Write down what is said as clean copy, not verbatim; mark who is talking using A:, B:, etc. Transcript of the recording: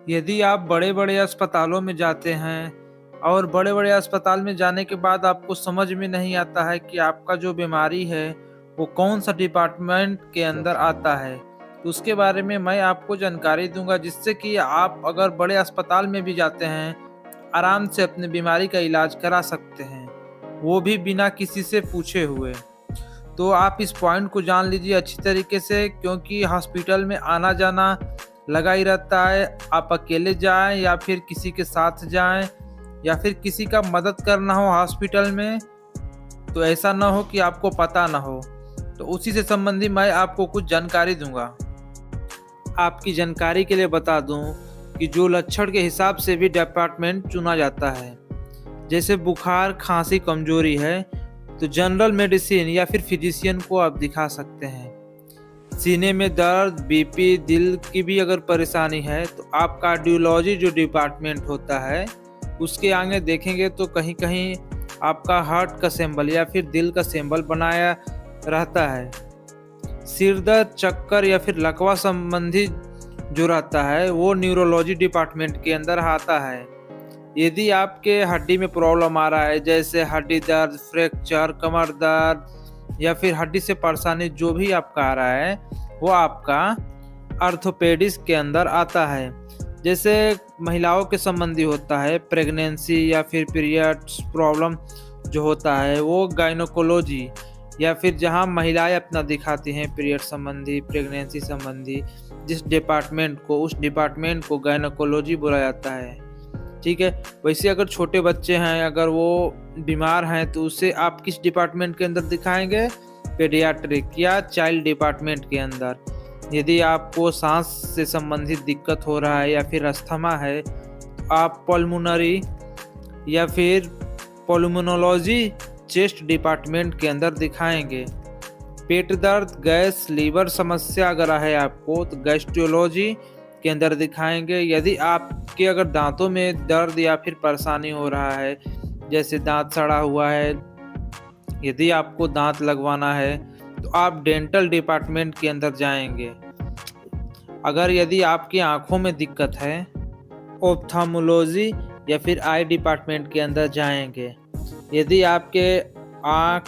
A: यदि आप बड़े-बड़े अस्पतालों में जाते हैं और बड़े-बड़े अस्पताल में जाने के बाद आपको समझ में नहीं आता है कि आपका जो बीमारी है, वो कौन-सा डिपार्टमेंट के अंदर आता है। तो उसके बारे में मैं आपको जानकारी दूँगा जिससे कि आप अगर बड़े अस्पताल में भी जाते हैं, आराम से अपनी बीमारी का इलाज करा सकते हैं, वो भी बिना किसी से पूछे हुए। तो आप इस पॉइंट को जान लीजिए अच्छी तरीके से क्योंकि हॉस्पिटल में आना-जाना लगा ही रहता है। आप अकेले जाएँ या फिर किसी के साथ जाएँ या फिर किसी का मदद करना हो हॉस्पिटल में, तो ऐसा ना हो कि आपको पता ना हो। तो उसी से संबंधी मैं आपको कुछ जानकारी दूँगा। आपकी जानकारी के लिए बता दूँ कि जो लक्षण के हिसाब से भी डिपार्टमेंट चुना जाता है। जैसे बुखार, खाँसी, कमज़ोरी है, तो जनरल मेडिसिन या फिर फिजिशियन को आप दिखा सकते हैं। सीने में दर्द, बीपी, दिल की भी अगर परेशानी है, तो आप कार्डियोलॉजी जो डिपार्टमेंट होता है, उसके आगे देखेंगे तो कहीं-कहीं आपका हार्ट का सिंबल या फिर दिल का सिंबल बनाया रहता है। सिर दर्द, चक्कर या फिर लकवा संबंधी जो रहता है, वो न्यूरोलॉजी डिपार्टमेंट के अंदर आता है। यदि आपके हड्डी में प्रॉब्लम आ रहा है जैसे हड्डी दर्द, फ्रैक्चर, कमर दर्द या फिर हड्डी से परेशानी जो भी आपका आ रहा है, वो आपका ऑर्थोपेडिक्स के अंदर आता है। जैसे महिलाओं के संबंधी होता है, प्रेगनेंसी या फिर पीरियड्स प्रॉब्लम जो होता है वो गायनोकोलॉजी या फिर जहाँ महिलाएं अपना दिखाती हैं पीरियड संबंधी, प्रेगनेंसी संबंधी जिस डिपार्टमेंट को, उस डिपार्टमेंट को गायनोकोलॉजी बोला जाता है। ठीक है, वैसे अगर छोटे बच्चे हैं, अगर वो बीमार हैं तो उसे आप किस डिपार्टमेंट के अंदर दिखाएंगे? पेडियाट्रिक या चाइल्ड डिपार्टमेंट के अंदर। यदि आपको सांस से संबंधित दिक्कत हो रहा है या फिर अस्थमा है, तो आप पल्मोनरी या फिर पल्मोनोलॉजी चेस्ट डिपार्टमेंट के अंदर दिखाएंगे। पेट दर्द, गैस, लीवर समस्या अगर है आपको तो गैस्ट्रोलॉजी के अंदर दिखाएंगे। यदि आपके अगर दांतों में दर्द या फिर परेशानी हो रहा है, जैसे दांत सड़ा हुआ है, यदि आपको दांत लगवाना है तो आप डेंटल डिपार्टमेंट के अंदर जाएंगे। अगर यदि आपकी आंखों में दिक्कत है, ऑप्थाल्मोलॉजी या फिर आई डिपार्टमेंट के अंदर जाएंगे। यदि आपके आँख